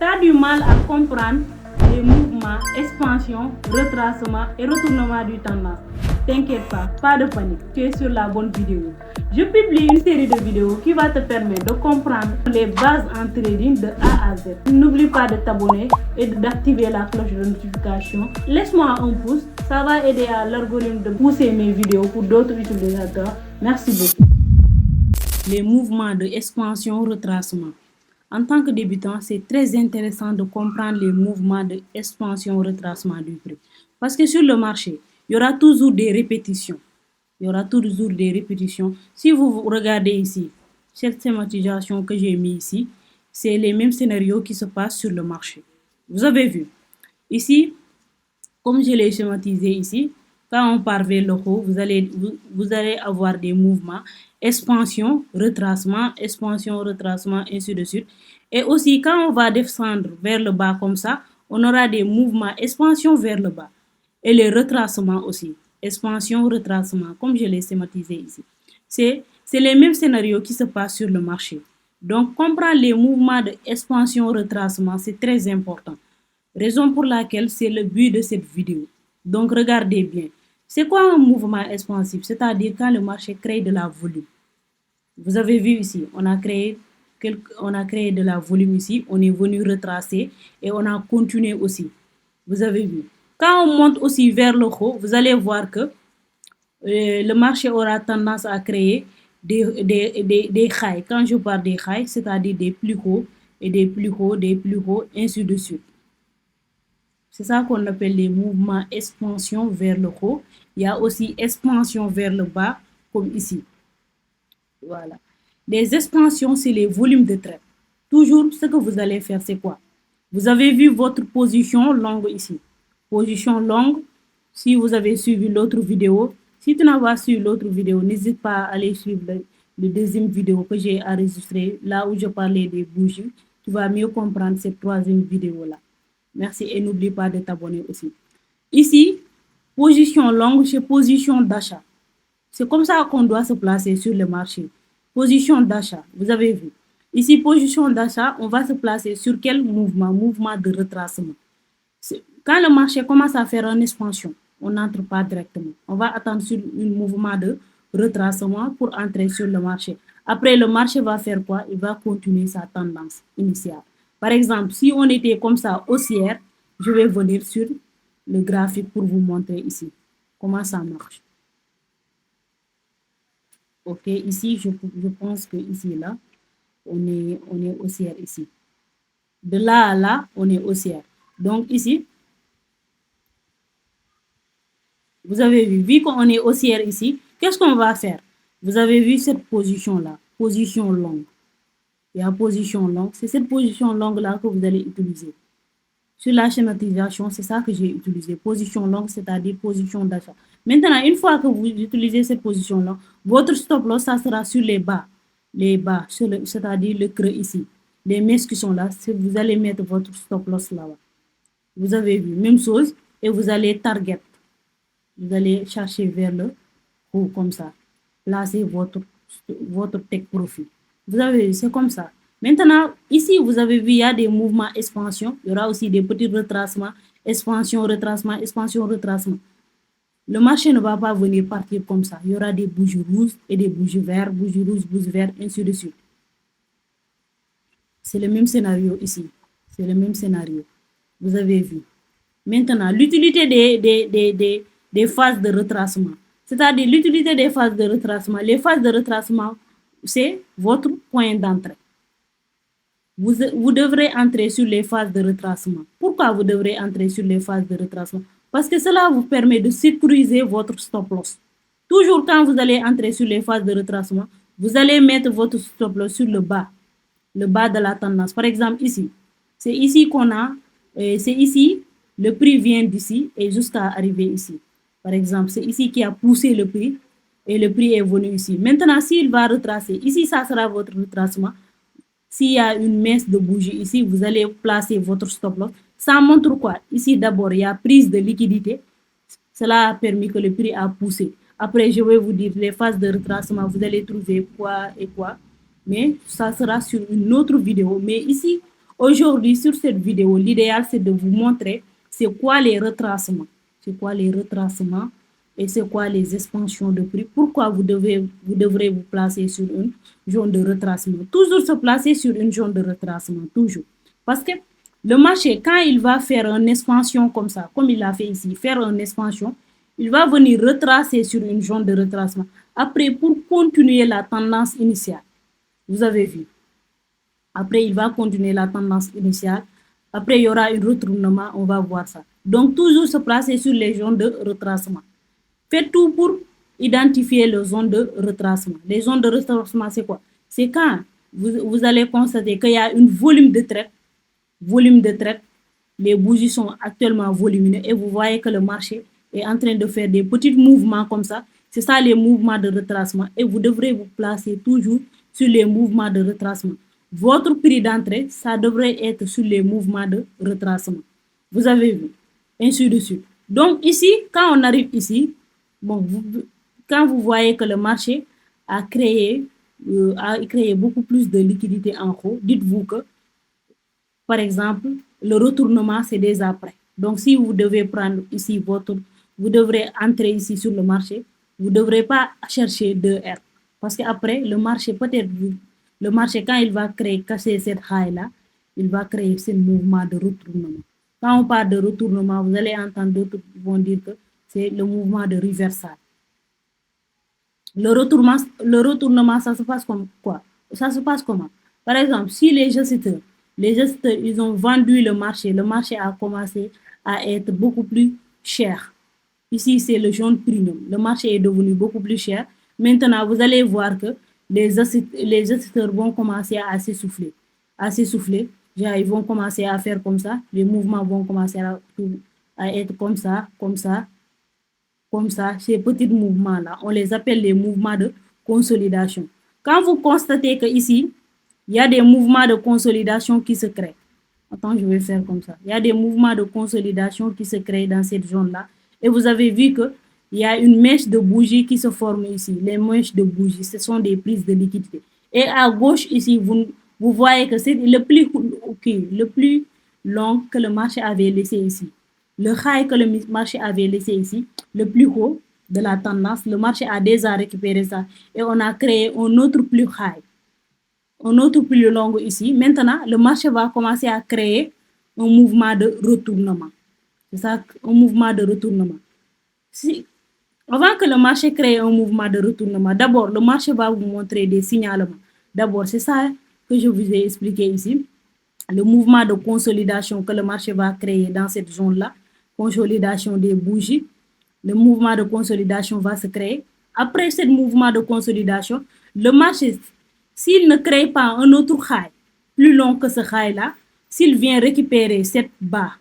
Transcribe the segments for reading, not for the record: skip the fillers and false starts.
as du mal à comprendre les mouvements, expansion, retracement et retournement du tendance. T'inquiète pas de panique, tu es sur la bonne vidéo. Je publie une série de vidéos qui va te permettre de comprendre les bases en trading de A à Z. N'oublie pas de t'abonner et d'activer la cloche de notification. Laisse-moi un pouce, ça va aider à l'algorithme de pousser mes vidéos pour d'autres utilisateurs. Merci beaucoup. Les mouvements de expansion-retracement. En tant que débutant, c'est très intéressant de comprendre les mouvements de expansion-retracement du prix. Parce que sur le marché, il y aura toujours des répétitions. Il y aura toujours des répétitions. Si vous regardez ici, cette schématisation que j'ai mis ici, c'est les mêmes scénarios qui se passent sur le marché. Vous avez vu. Ici, comme je l'ai schématisé ici, quand on part vers le haut, vous allez avoir des mouvements expansion, retracement, ainsi de suite. Et aussi, quand on va descendre vers le bas comme ça, on aura des mouvements expansion vers le bas. Et les retracements aussi. Expansion, retracement, comme je l'ai schématisé ici. C'est les mêmes scénarios qui se passent sur le marché. Donc, comprendre les mouvements de expansion, retracement, c'est très important. Raison pour laquelle c'est le but de cette vidéo. Donc, regardez bien. C'est quoi un mouvement expansif? C'est-à-dire quand le marché crée de la volume. Vous avez vu ici, on a créé de la volume ici, on est venu retracer et on a continué aussi. Vous avez vu. Quand on monte aussi vers le haut, vous allez voir que le marché aura tendance à créer des highs. Quand je parle des highs, c'est-à-dire des plus hauts et des plus hauts, des plus hauts, ainsi de suite. C'est ça qu'on appelle les mouvements expansion vers le haut. Il y a aussi expansion vers le bas, comme ici. Voilà. Les expansions, c'est les volumes de trade. Toujours, ce que vous allez faire, c'est quoi? Vous avez vu votre position longue ici. Position longue, si vous avez suivi l'autre vidéo. Si tu n'as pas suivi l'autre vidéo, n'hésite pas à aller suivre le deuxième vidéo que j'ai enregistré, là où je parlais des bougies. Tu vas mieux comprendre cette troisième vidéo-là. Merci et n'oublie pas de t'abonner aussi. Ici, position longue, c'est position d'achat. C'est comme ça qu'on doit se placer sur le marché. Position d'achat, vous avez vu. Ici, position d'achat, on va se placer sur quel mouvement? Mouvement de retracement. Quand le marché commence à faire une expansion, on n'entre pas directement. On va attendre sur un mouvement de retracement pour entrer sur le marché. Après, le marché va faire quoi? Il va continuer sa tendance initiale. Par exemple, si on était comme ça haussière, je vais venir sur le graphique pour vous montrer ici comment ça marche. Ok, ici, je pense que ici, là, on est haussière ici. De là à là, on est haussière. Donc ici, vous avez vu qu'on est haussière ici, qu'est-ce qu'on va faire? Vous avez vu cette position-là, position longue. Il y a position longue, c'est cette position longue-là que vous allez utiliser. Sur la schématisation, c'est ça que j'ai utilisé. Position longue, c'est-à-dire position d'achat. Maintenant, une fois que vous utilisez cette position-là, votre stop loss, ça sera sur les bas. Les bas, c'est-à-dire le creux ici. Les messes qui sont là, vous allez mettre votre stop loss là-bas. Vous avez vu, même chose, et vous allez target. Vous allez chercher vers le haut, comme ça. Placez votre take profit. Vous avez vu, c'est comme ça. Maintenant, ici, vous avez vu, il y a des mouvements expansion. Il y aura aussi des petits retracements. Expansion, retracement, expansion, retracement. Le marché ne va pas venir partir comme ça. Il y aura des bougies rouges et des bougies vertes, bougies rouges, bougies vertes, ainsi de suite. C'est le même scénario ici. C'est le même scénario. Vous avez vu. Maintenant, l'utilité des phases de retracement. C'est-à-dire l'utilité des phases de retracement. Les phases de retracement, c'est votre point d'entrée. Vous devrez entrer sur les phases de retracement. Pourquoi vous devrez entrer sur les phases de retracement? Parce que cela vous permet de sécuriser votre stop loss. Toujours quand vous allez entrer sur les phases de retracement, vous allez mettre votre stop loss sur le bas de la tendance. Par exemple, ici, c'est ici qu'on a, c'est ici, le prix vient d'ici et jusqu'à arriver ici. Par exemple, c'est ici qui a poussé le prix et le prix est venu ici. Maintenant, s'il va retracer, ici, ça sera votre retracement. S'il y a une messe de bougie ici, vous allez placer votre stop loss. Ça montre quoi? Ici, d'abord, il y a prise de liquidité. Cela a permis que le prix a poussé. Après, je vais vous dire les phases de retracement. Vous allez trouver quoi et quoi. Mais ça sera sur une autre vidéo. Mais ici, Aujourd'hui, sur cette vidéo, l'idéal, c'est de vous montrer c'est quoi les retracements. C'est quoi les retracements et c'est quoi les expansions de prix. Pourquoi vous devrez vous placer sur une zone de retracement. Toujours se placer sur une zone de retracement, toujours. Parce que le marché, quand il va faire une expansion comme ça, comme il l'a fait ici, faire une expansion, il va venir retracer sur une zone de retracement. Après, pour continuer la tendance initiale, vous avez vu. Après, il va continuer la tendance initiale. Après, il y aura un retournement, on va voir ça. Donc, toujours se placer sur les zones de retracement. Faites tout pour identifier les zones de retracement. Les zones de retracement, c'est quoi? C'est quand vous allez constater qu'il y a un volume de traite. Volume de traite. Les bougies sont actuellement volumineux et vous voyez que le marché est en train de faire des petits mouvements comme ça. C'est ça les mouvements de retracement et vous devrez vous placer toujours sur les mouvements de retracement. Votre prix d'entrée, ça devrait être sur les mouvements de retracement. Vous avez vu, ainsi de suite. Donc ici, quand on arrive ici, bon, quand vous voyez que le marché a créé beaucoup plus de liquidités en haut, dites-vous que, par exemple, le retournement, c'est déjà prêt. Donc si vous devez prendre ici vous devrez entrer ici sur le marché, vous ne devrez pas chercher 2R. Parce qu'après, le marché, peut-être, le marché, quand il va casser cette high-là, il va créer ce mouvement de retournement. Quand on parle de retournement, vous allez entendre d'autres qui vont dire que c'est le mouvement de reversal. Le retournement, ça se passe comme quoi? Ça se passe comment? Par exemple, si les gesteurs, ils ont vendu le marché a commencé à être beaucoup plus cher. Ici, c'est le jaune premium. Le marché est devenu beaucoup plus cher. Maintenant, vous allez voir que les gesteurs vont commencer à s'essouffler. Ils vont commencer à faire comme ça. Les mouvements vont commencer à être comme ça, ces petits mouvements-là. On les appelle les mouvements de consolidation. Quand vous constatez que ici, il y a des mouvements de consolidation qui se créent. Attends, je vais faire comme ça. Il y a des mouvements de consolidation qui se créent dans cette zone-là. Et vous avez vu qu'il y a une mèche de bougies qui se forme ici. Les mèches de bougies, ce sont des prises de liquidité. Et à gauche, ici, vous voyez que c'est le plus long que le marché avait laissé ici. Le high que le marché avait laissé ici, le plus haut de la tendance, le marché a déjà récupéré ça. Et on a créé un autre plus high. Un autre plus long ici. Maintenant, le marché va commencer à créer un mouvement de retournement. C'est ça, un mouvement de retournement. Avant que le marché crée un mouvement de retournement, d'abord, le marché va vous montrer des signalements. D'abord, c'est ça que je vous ai expliqué ici. Le mouvement de consolidation que le marché va créer dans cette zone-là, consolidation des bougies, le mouvement de consolidation va se créer. Après ce mouvement de consolidation, le marché, s'il ne crée pas un autre high plus long que ce high-là, s'il vient récupérer cette barre,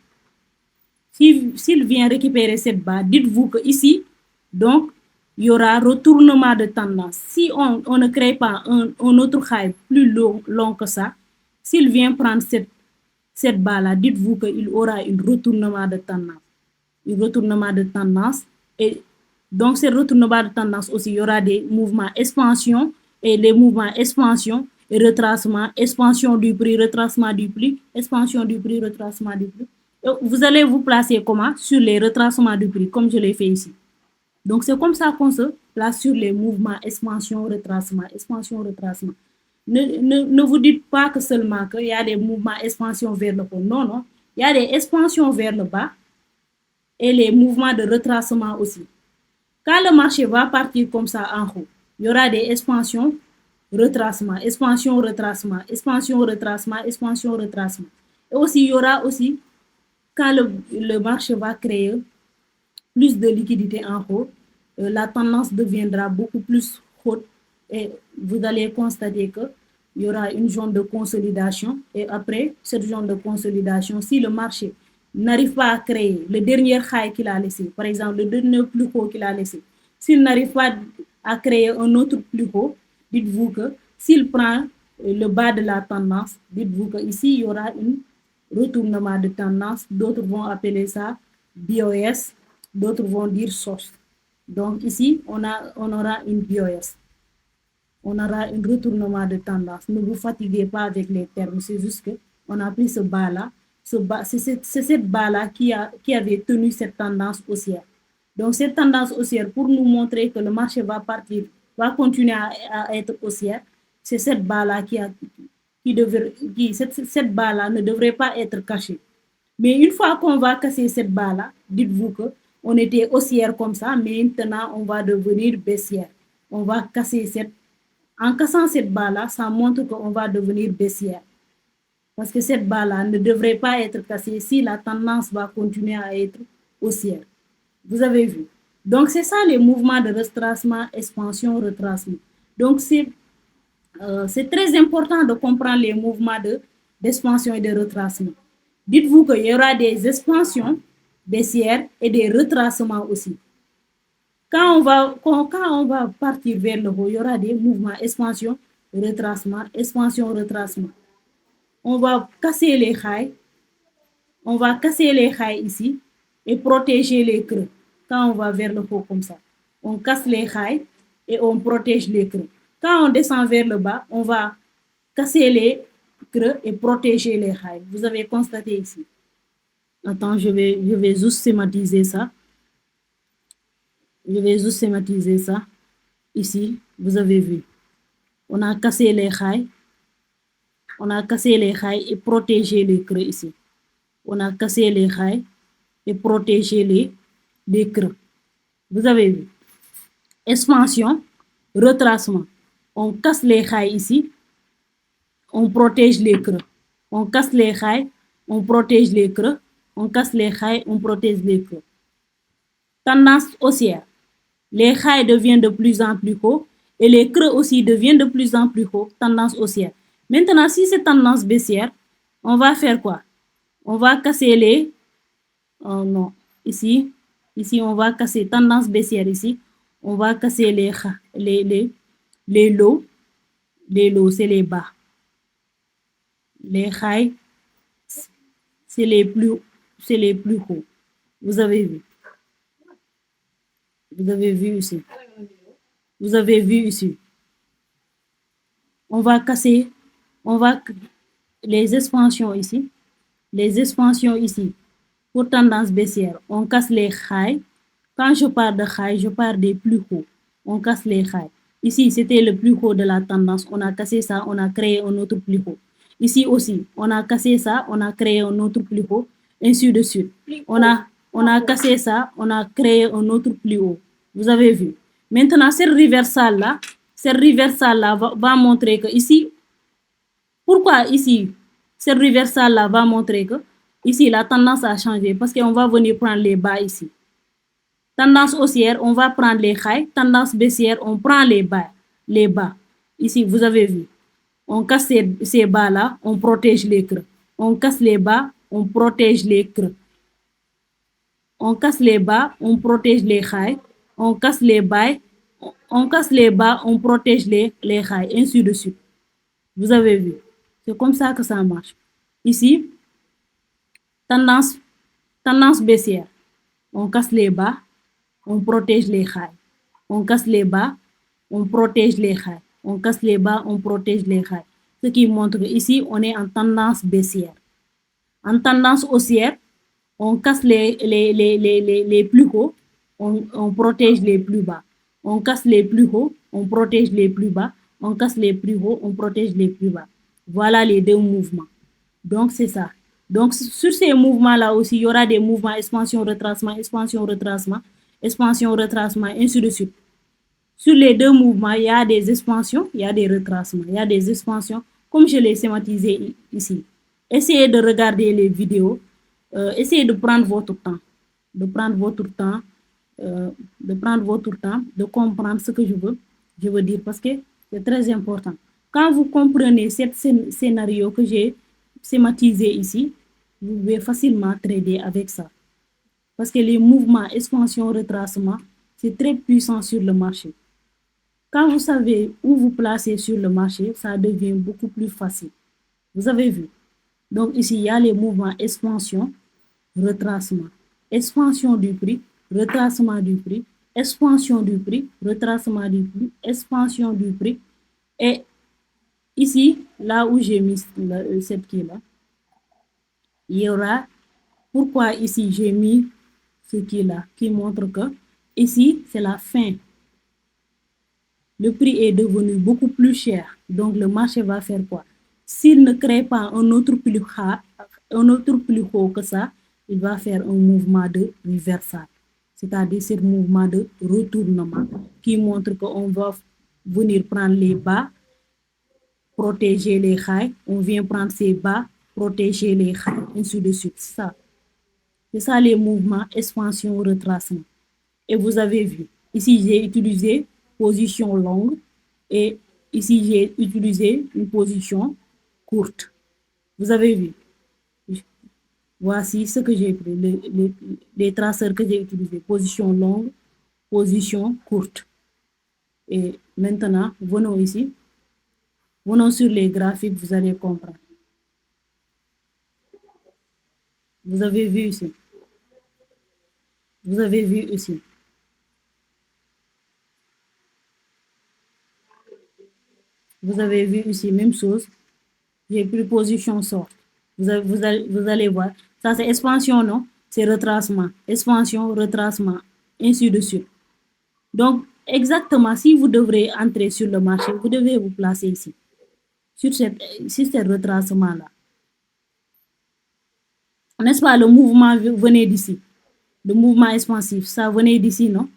dites-vous que ici, donc, il y aura retournement de tendance. Si on ne crée pas un autre high plus long que ça, s'il vient prendre cette barre-là, dites-vous qu'il aura un retournement de tendance. Un retournement de tendance. Et donc, ce retournement de tendance aussi, il y aura des mouvements expansion et les mouvements expansion et retracement, expansion du prix, retracement du prix, expansion du prix, retracement du prix. Et vous allez vous placer comment? Sur les retracements du prix, comme je l'ai fait ici. Donc, c'est comme ça qu'on se place sur les mouvements expansion, retracement, expansion, retracement. Ne vous dites pas que seulement qu'il y a des mouvements expansion vers le haut. Non, non. Il y a des expansions vers le bas et les mouvements de retracement aussi. Quand le marché va partir comme ça en haut, il y aura des expansions, retracement, expansion, retracement, expansion, retracement, expansion, retracement. Et aussi, il y aura aussi, quand le marché va créer plus de liquidité en haut, la tendance deviendra beaucoup plus haute et vous allez constater qu'il y aura une zone de consolidation et après cette zone de consolidation, si le marché n'arrive pas à créer le dernier high qu'il a laissé, par exemple le dernier plus haut qu'il a laissé, s'il n'arrive pas à créer un autre plus haut, dites-vous que s'il prend le bas de la tendance, dites-vous qu'ici il y aura un retournement de tendance, d'autres vont appeler ça BOS, d'autres vont dire source. Donc ici, on aura une BOS. On aura un retournement de tendance. Ne vous fatiguez pas avec les termes, c'est juste que on a pris ce bas-là. C'est cette bas-là qui avait tenu cette tendance haussière. Donc, cette tendance haussière, pour nous montrer que le marché va partir, va continuer à être haussière, c'est cette bas-là cette bas-là ne devrait pas être cachée. Mais une fois qu'on va casser cette bas-là, dites-vous qu'on était haussière comme ça, mais maintenant on va devenir baissière. On va casser en cassant cette bas-là, ça montre qu'on va devenir baissière. Parce que cette bas-là ne devrait pas être cassée si la tendance va continuer à être haussière. Vous avez vu. Donc, c'est ça les mouvements de retracement, expansion, retracement. Donc, c'est très important de comprendre les mouvements d'expansion et de retracement. Dites-vous qu'il y aura des expansions baissières et des retracements aussi. Quand on va partir vers le haut, il y aura des mouvements expansion, retracement, expansion, retracement. On va casser les highs, on va casser les highs ici et protéger les creux. Quand on va vers le haut comme ça, on casse les highs et on protège les creux. Quand on descend vers le bas, on va casser les creux et protéger les highs. Vous avez constaté ici. Attends, je vais juste schématiser ça. Je vais juste schématiser ça. Ici, vous avez vu. On a cassé les highs. On a cassé les highs et protégé les creux ici. On a cassé les highs et protégé les creux. Vous avez vu. Expansion, retracement. On casse les highs ici. On protège les creux. On casse les highs, on protège les creux. On casse les highs, on protège les creux. Tendance haussière. Les highs deviennent de plus en plus hauts et les creux aussi deviennent de plus en plus hauts. Tendance haussière. Maintenant, si c'est tendance baissière, on va faire quoi? On va casser les... Oh non, ici, on va casser tendance baissière ici. On va casser les lows. Les lows, c'est les bas. Les highs, c'est les plus hauts. Vous avez vu. Vous avez vu ici. Vous avez vu ici. On va casser, les expansions ici. Les expansions ici. Pour tendance baissière, on casse les highs. Quand je parle de highs, je parle des plus hauts. On casse les highs. Ici, c'était le plus haut de la tendance. On a cassé ça, on a créé un autre plus haut. Ici aussi, on a cassé ça, on a créé un autre plus haut, ainsi de suite. On a cassé ça, on a créé un autre plus haut. Vous avez vu. Maintenant, cette reversale-là va montrer que ici, pourquoi ici, cette reversale-là va montrer que ici, la tendance a changé parce qu'on va venir prendre les bas ici. Tendance haussière, on va prendre les highs. Tendance baissière, on prend les bas. Ici, vous avez vu. On casse ces bas-là, on protège les creux. On casse les bas, on protège les creux. On casse les bas, on protège les highs. On casse les bas, on protège les highs, ainsi de suite. Vous avez vu. C'est comme ça que ça marche. Ici, tendance baissière. On casse les bas, on protège les highs. On casse les bas, on protège les highs. On casse les bas, on protège les highs. Ce qui montre qu'ici, on est en tendance baissière. En tendance haussière, on casse les plus hauts, on protège les plus bas. On casse les plus hauts, on protège les plus bas. On casse les plus hauts, on protège les plus bas. Voilà les deux mouvements. Donc, c'est ça. Donc, sur ces mouvements-là aussi, il y aura des mouvements expansion, retracement, expansion, retracement, expansion, retracement, ainsi de suite. Sur les deux mouvements, il y a des expansions, il y a des retracements, il y a des expansions, comme je l'ai schématisé ici. Essayez de regarder les vidéos, essayez de prendre votre temps, de comprendre ce que je veux dire, parce que c'est très important. Quand vous comprenez ce scénario que j'ai schématisé ici, vous pouvez facilement trader avec ça. Parce que les mouvements expansion, retracement, c'est très puissant sur le marché. Quand vous savez où vous placer sur le marché, ça devient beaucoup plus facile. Vous avez vu. Donc ici, il y a les mouvements expansion, retracement. Expansion du prix, retracement du prix, expansion du prix, retracement du prix, expansion du prix. Et ici, là où j'ai mis cette qui là, il y aura pourquoi ici j'ai mis ce qui est là, qui montre que ici c'est la fin. Le prix est devenu beaucoup plus cher. Donc le marché va faire quoi? S'il ne crée pas un autre plus haut que ça, il va faire un mouvement de reversal. C'est-à-dire ce mouvement de retournement qui montre qu'on va venir prendre les bas, protéger les highs, on vient prendre ces bas, protéger les highs, ainsi de suite. C'est ça les mouvements expansion-retracement. Et vous avez vu, ici j'ai utilisé position longue et ici j'ai utilisé une position courte. Vous avez vu. Voici ce que j'ai pris, les traceurs que j'ai utilisés. Position longue, position courte. Et maintenant, venons ici. Venons sur les graphiques, vous allez comprendre. Vous avez vu ici. Vous avez vu ici. Vous avez vu ici, même chose. J'ai pris position sorte. Vous allez voir. Ça, c'est expansion, non? C'est retracement. Expansion, retracement, ainsi de suite. Donc, exactement, si vous devrez entrer sur le marché, vous devez vous placer ici, sur ce retracement-là. N'est-ce pas, le mouvement venait d'ici. Le mouvement expansif, ça venait d'ici, non?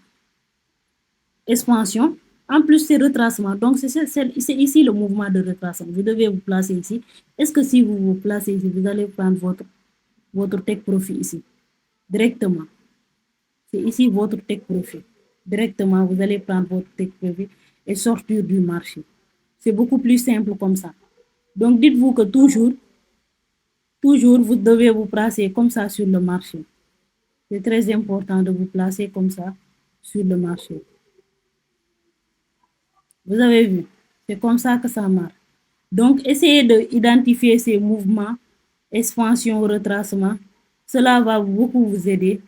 Expansion. En plus, c'est retracement. Donc, c'est ici le mouvement de retracement. Vous devez vous placer ici. Est-ce que si vous vous placez ici, vous allez prendre votre take profit ici, directement? C'est ici votre take profit. Directement, vous allez prendre votre take profit et sortir du marché. C'est beaucoup plus simple comme ça. Donc, dites-vous que toujours, vous devez vous placer comme ça sur le marché. C'est très important de vous placer comme ça sur le marché. Vous avez vu, c'est comme ça que ça marche. Donc, essayez d'identifier ces mouvements, expansion, retracement. Cela va beaucoup vous aider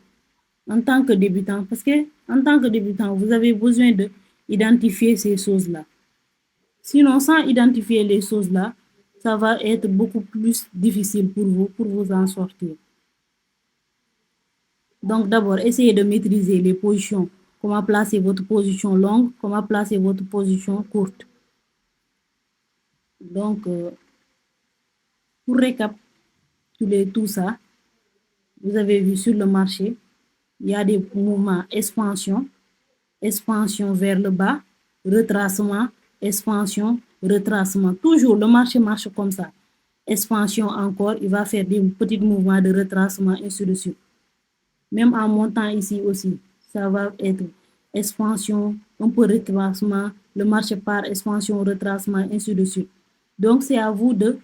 en tant que débutant, parce que en tant que débutant, vous avez besoin d'identifier ces choses-là. Sinon, sans identifier les choses-là, ça va être beaucoup plus difficile pour vous en sortir. Donc, d'abord, essayez de maîtriser les positions. Comment placer votre position longue, comment placer votre position courte. Donc, pour récapituler tout ça, vous avez vu sur le marché, il y a des mouvements expansion vers le bas, retracement, expansion, retracement. Toujours, le marché marche comme ça. Expansion encore, il va faire des petits mouvements de retracement, ainsi de suite. Même en montant ici aussi, ça va être expansion, un peu retracement, le marché par expansion, retracement, ainsi de suite. Donc, c'est à vous de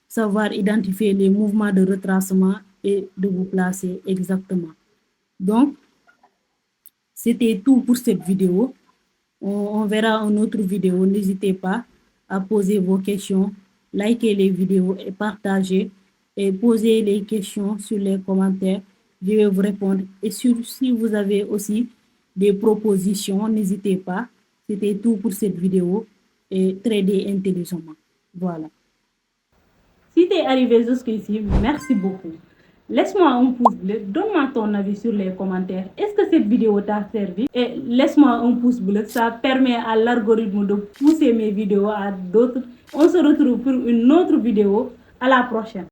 savoir identifier les mouvements de retracement et de vous placer exactement. Donc, c'était tout pour cette vidéo. On verra une autre vidéo. N'hésitez pas à poser vos questions, liker les vidéos et partager et poser les questions sur les commentaires. Je vais vous répondre. Et si vous avez aussi des propositions, n'hésitez pas. C'était tout pour cette vidéo et trader intelligemment. Voilà. Si tu es arrivé jusqu'ici, merci beaucoup. Laisse-moi un pouce bleu, donne-moi ton avis sur les commentaires. Est-ce que cette vidéo t'a servi? Et laisse-moi un pouce bleu, ça permet à l'algorithme de pousser mes vidéos à d'autres. On se retrouve pour une autre vidéo. À la prochaine.